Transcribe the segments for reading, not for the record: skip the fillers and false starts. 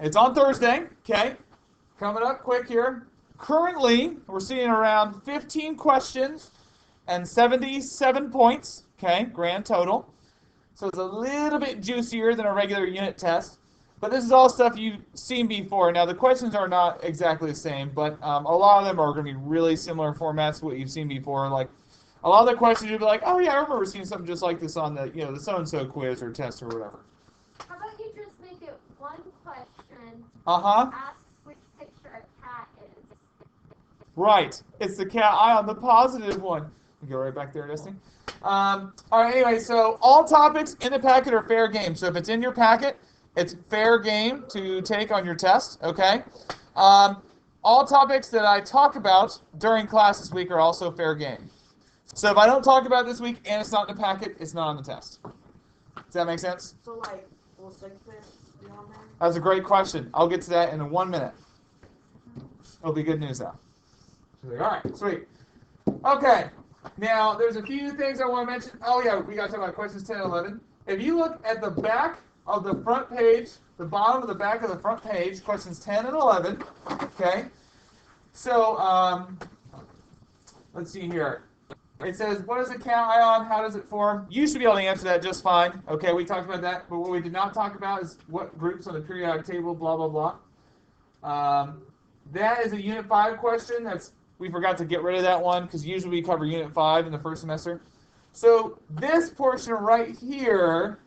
It's on Thursday, okay? Coming up quick here. Currently, we're seeing around 15 questions and 77 points, okay, grand total. So it's a little bit juicier than a regular unit test. But this is all stuff you've seen before. Now, the questions are not exactly the same, but a lot of them are going to be really similar formats to what you've seen before. Like, a lot of the questions you'll be like, oh, yeah, I remember seeing something just like this on the, the so-and-so quiz or test or whatever. How about you just make it one question? Uh-huh. Ask which picture a cat is. Right. It's the cat eye on the positive one. Go right back there, Destiny. All right, anyway, so all topics in the packet are fair game. So if it's in your packet, it's fair game to take on your test, okay? All topics that I talk about during class this week are also fair game. So if I don't talk about it this week and it's not in the packet, it's not on the test. Does that make sense? So, like, will SIG figs be on there? That's a great question. I'll get to that in 1 minute. It'll be good news, though. All right, sweet. Okay, now there's a few things I want to mention. Oh, yeah, we got to talk about questions 10 and 11. If you look at the back of the front page, the bottom of the back of the front page, questions 10 and 11, okay? So, let's see here. It says, what is a cation ion? How does it form? You should be able to answer that just fine. Okay, we talked about that. But what we did not talk about is what groups on the periodic table, blah, blah, blah. That is a Unit 5 question. We forgot to get rid of that one because usually we cover Unit 5 in the first semester. So this portion right here,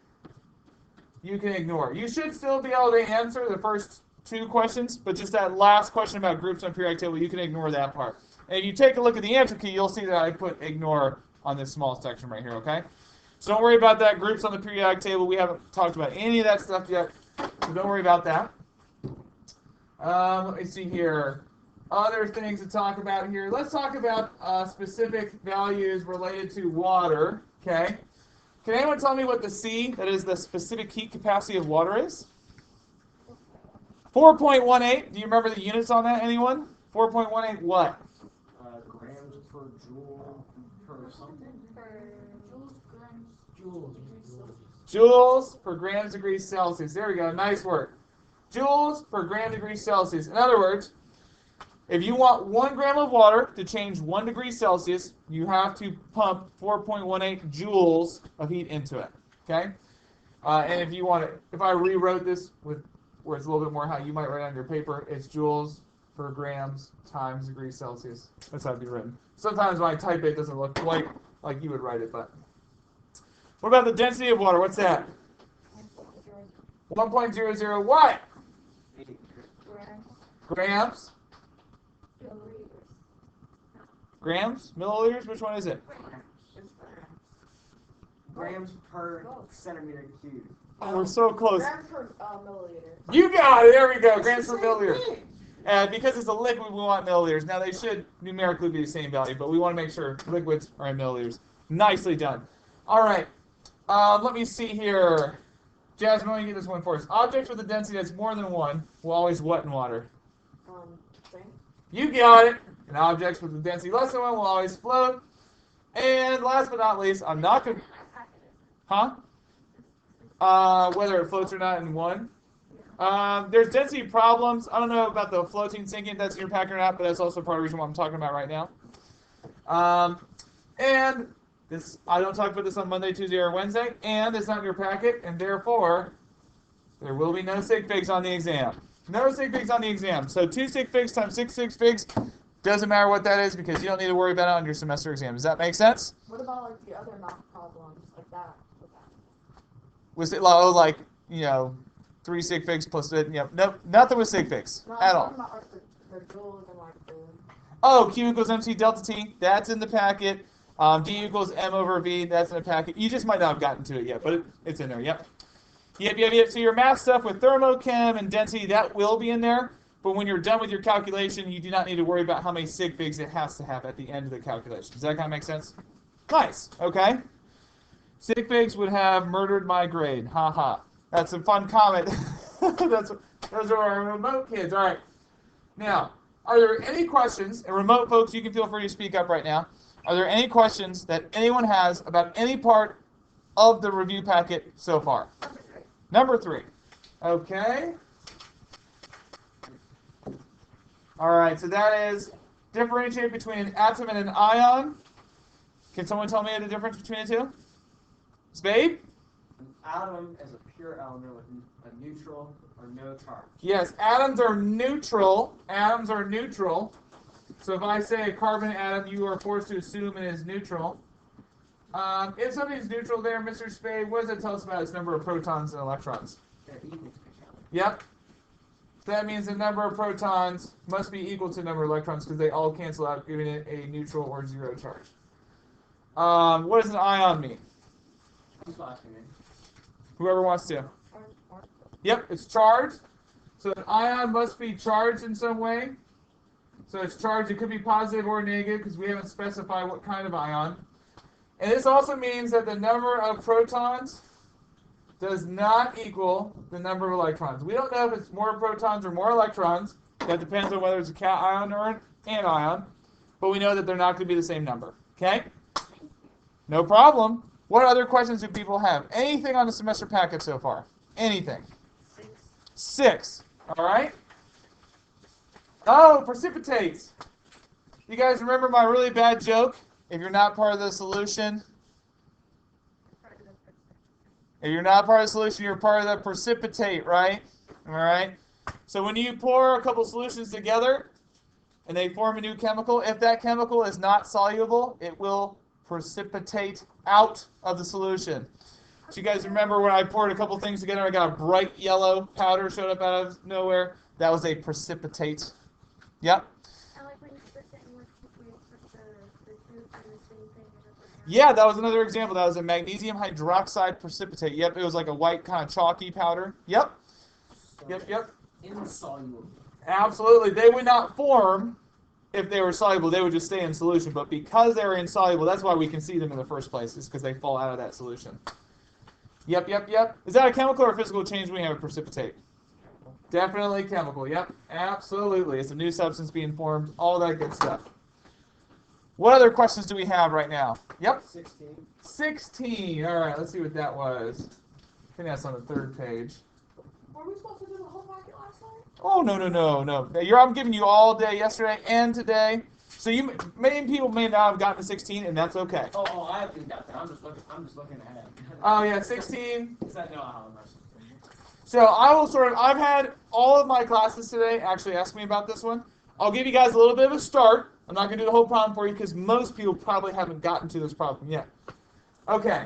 you can ignore. You should still be able to answer the first 2 questions, but just that last question about groups on the periodic table, you can ignore that part. And if you take a look at the answer key, you'll see that I put ignore on this small section right here, okay? So don't worry about that. Groups on the periodic table, we haven't talked about any of that stuff yet, so don't worry about that. Let me see here. Other things to talk about here. Let's talk about specific values related to water, okay? Can anyone tell me what the C, that is the specific heat capacity of water, is? 4.18. Do you remember the units on that, anyone? 4.18 what? Grams per joule per something? Joules per gram degrees Celsius. There we go. Nice work. Joules per gram degrees Celsius. In other words, if you want 1 gram of water to change 1 degree Celsius, you have to pump 4.18 joules of heat into it. Okay? And if you want it, if I rewrote this with where it's a little bit more how you might write on your paper, it's joules per grams times degrees Celsius. That's how it'd be written. Sometimes when I type it, it doesn't look quite like you would write it, but. What about the density of water? What's that? 1.00 what? Grams? Grams? Milliliters? Which one is it? Grams per centimeter cubed. Oh, we're so close. Grams per milliliter. You got it. There we go. Grams per milliliter. And because it's a liquid, we want milliliters. Now, they should numerically be the same value, but we want to make sure liquids are in milliliters. Nicely done. All right. Let me see here. Jasmine, let me get this one for us. Objects with a density that's more than 1 will always what in water? Sink. You got it. And objects with a density less than 1 will always float. And last but not least, I'm not going to... Huh? Whether it floats or not in 1. There's density problems. I don't know about the floating, sinking, if that's in your packet or not, but that's also part of the reason why I'm talking about right now. And this, I don't talk about this on Monday, Tuesday, or Wednesday, and it's not in your packet, and therefore, there will be no sig figs on the exam. No sig figs on the exam. So 2 sig figs times 6 sig figs, doesn't matter what that is because you don't need to worry about it on your semester exam. Does that make sense? What about like the other math problems like that? Was it like, 3 sig figs plus it? Nope, nothing with sig figs at all. About, like, the joules and like the... Oh, Q equals MC delta T, that's in the packet. D equals M over V, that's in the packet. You just might not have gotten to it yet, but it's in there, yep. Yep. So your math stuff with thermochem and density, that will be in there. But when you're done with your calculation, you do not need to worry about how many sig figs it has to have at the end of the calculation. Does that kind of make sense? Nice, okay. Sig figs would have murdered my grade. Ha ha. That's a fun comment. Those are our remote kids. All right. Now, are there any questions? And remote folks, you can feel free to speak up right now. Are there any questions that anyone has about any part of the review packet so far? Number 3. Okay. All right, so that is differentiate between an atom and an ion. Can someone tell me the difference between the two? Spade? An atom is a pure element with a neutral or no charge. Yes, atoms are neutral. Atoms are neutral. So if I say a carbon atom, you are forced to assume it is neutral. If something's neutral there, Mr. Spade, what does it tell us about its number of protons and electrons? They're equal to each other. Yep. So that means the number of protons must be equal to the number of electrons because they all cancel out, giving it a neutral or zero charge. What does an ion mean? Who's asking me? Whoever wants to. Or Yep, it's charged. So an ion must be charged in some way. So it's charged. It could be positive or negative because we haven't specified what kind of ion. And this also means that the number of protons does not equal the number of electrons. We don't know if it's more protons or more electrons. That depends on whether it's a cation or an anion. But we know that they're not going to be the same number. Okay? No problem. What other questions do people have? Anything on the semester packet so far? Anything? 6. All right? Oh, precipitates. You guys remember my really bad joke? If you're not part of the solution, if you're not part of the solution, you're part of the precipitate, right? All right? So when you pour a couple solutions together and they form a new chemical, if that chemical is not soluble, it will precipitate out of the solution. So you guys remember when I poured a couple things together, I got a bright yellow powder showed up out of nowhere? That was a precipitate. Yep. I like when you split it and we put the juice in the same thing. Yeah, that was another example. That was a magnesium hydroxide precipitate. Yep, it was like a white kind of chalky powder. Yep. So Yep. insoluble. Absolutely. They would not form if they were soluble. They would just stay in solution. But because they were insoluble, that's why we can see them in the first place. Is because they fall out of that solution. Yep. Is that a chemical or physical change when we have a precipitate? Definitely chemical. Yep. Absolutely. It's a new substance being formed. All that good stuff. What other questions do we have right now? Yep. 16. 16. All right. Let's see what that was. I think that's on the third page. were we supposed to do the whole packet last night? Oh, no. I'm giving you all day yesterday and today. So many people may not have gotten to 16, and that's okay. Oh, I haven't got that. I'm just looking ahead. Oh, yeah, 16. Because I know how much. So I've had all of my classes today actually ask me about this one. I'll give you guys a little bit of a start. I'm not going to do the whole problem for you because most people probably haven't gotten to this problem yet. Okay,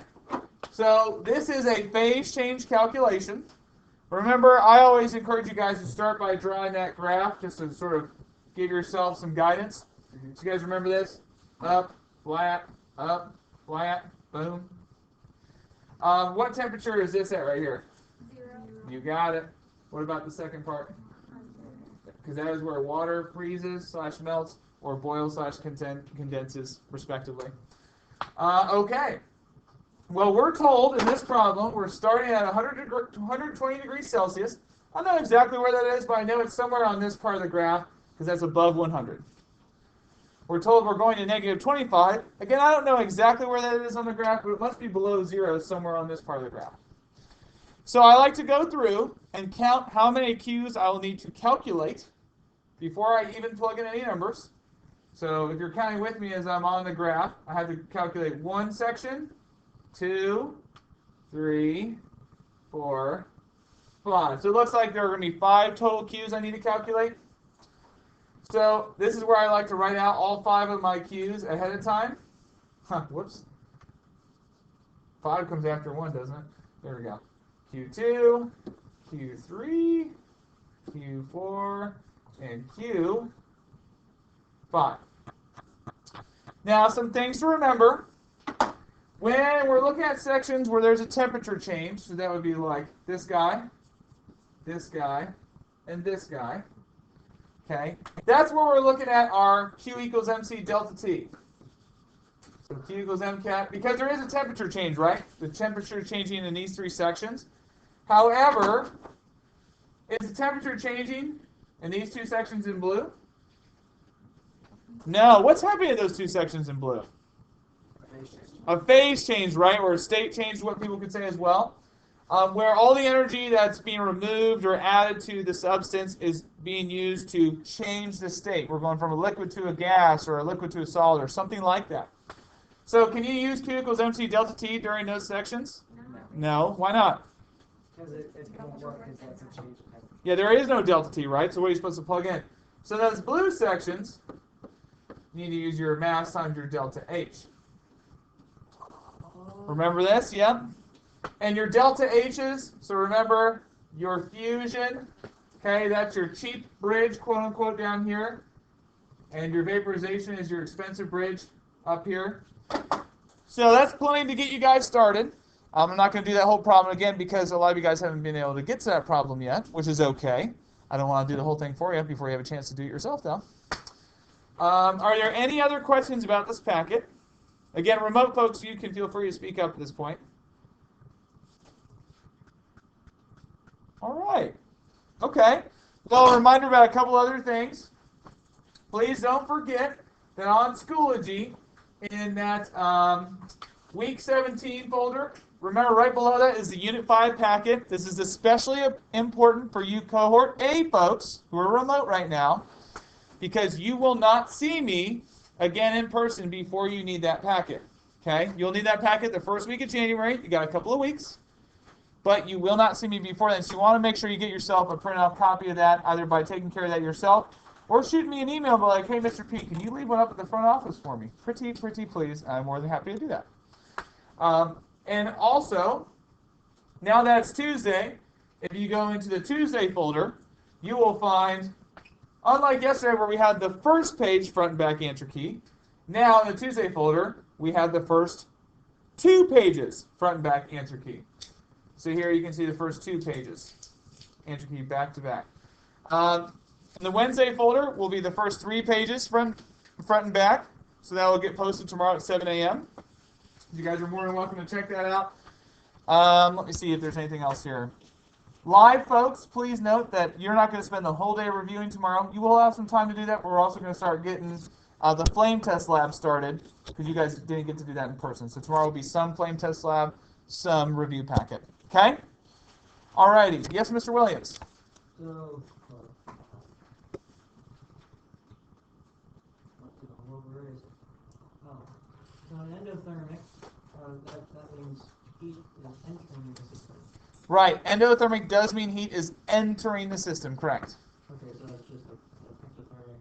so this is a phase change calculation. Remember, I always encourage you guys to start by drawing that graph just to sort of give yourself some guidance. So you guys remember this? Up, flat, boom. What temperature is this at right here? 0. You got it. What about the second part? Because that is where water freezes / melts or boils / condenses, respectively. Okay. Well, we're told in this problem we're starting at 120 degrees Celsius. I don't know exactly where that is, but I know it's somewhere on this part of the graph because that's above 100. We're told we're going to negative 25. Again, I don't know exactly where that is on the graph, but it must be below 0 somewhere on this part of the graph. So I like to go through and count how many Q's I will need to calculate before I even plug in any numbers. So if you're counting with me as I'm on the graph, I have to calculate 1 section, 2, 3, 4, 5. So it looks like there are going to be 5 total Q's I need to calculate. So this is where I like to write out all 5 of my Q's ahead of time. Whoops. 5 comes after 1, doesn't it? There we go. Q2, Q3, Q4, and Q5. Now, some things to remember. When we're looking at sections where there's a temperature change, so that would be like this guy, and this guy. Okay, that's where we're looking at our Q equals MC delta T. So Q equals M cat, because there is a temperature change, right? The temperature changing in these 3 sections. However, is the temperature changing in these 2 sections in blue? No. What's happening in those 2 sections in blue? A phase change, right? Or a state change, what people could say as well. where all the energy that's being removed or added to the substance is being used to change the state. We're going from a liquid to a gas or a liquid to a solid or something like that. So can you use Q equals MC delta T during those sections? No. Why not? Because it won't work because that's a change. Yeah, there is no delta T, right? So what are you supposed to plug in? So those blue sections, you need to use your mass times your delta H. Remember this? Yep. And your delta H's, so remember your fusion, okay, that's your cheap bridge, quote unquote, down here. And your vaporization is your expensive bridge up here. So that's plenty to get you guys started. I'm not going to do that whole problem again because a lot of you guys haven't been able to get to that problem yet, which is okay. I don't want to do the whole thing for you before you have a chance to do it yourself, though. Are there any other questions about this packet? Again, remote folks, you can feel free to speak up at this point. All right. Okay. Well, a reminder about a couple other things. Please don't forget that on Schoology, in that Week 17 folder, remember right below that is the Unit 5 packet. This is especially important for you Cohort A folks who are remote right now, because you will not see me again in person before you need that packet. Okay? You'll need that packet the first week of January. You got a couple of weeks. But you will not see me before then. So you want to make sure you get yourself a printed off copy of that, either by taking care of that yourself, or shoot me an email by like, hey, Mr. P, can you leave one up at the front office for me? Pretty please. I'm more than happy to do that. And also, now that it's Tuesday, if you go into the Tuesday folder, you will find, unlike yesterday where we had the first page front and back answer key, now in the Tuesday folder, we have the first 2 pages front and back answer key. So here you can see the first 2 pages, answer key back to back. In the Wednesday folder will be the first 3 pages front and back. So that will get posted tomorrow at 7 a.m. You guys are more than welcome to check that out. Let me see if there's anything else here. Live folks, please note that you're not going to spend the whole day reviewing tomorrow. You will have some time to do that, but we're also going to start getting the flame test lab started because you guys didn't get to do that in person. So tomorrow will be some flame test lab, some review packet. Okay? Alrighty. Yes, Mr. Williams. So, where is it? Oh, so an endothermic, that means heat is entering the system. Right. Endothermic does mean heat is entering the system, correct. Okay, so it's just exothermic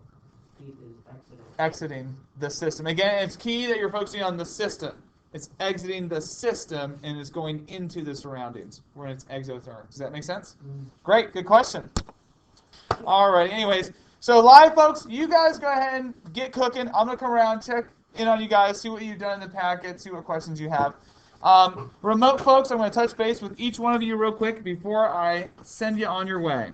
heat is exiting. Exiting the system. Again, it's key that you're focusing on the system. It's exiting the system and is going into the surroundings when it's exothermic. Does that make sense? Great. Good question. All right. Anyways, so live folks, you guys go ahead and get cooking. I'm going to come around, check in on you guys, see what you've done in the packet, see what questions you have. Remote folks, I'm going to touch base with each one of you real quick before I send you on your way.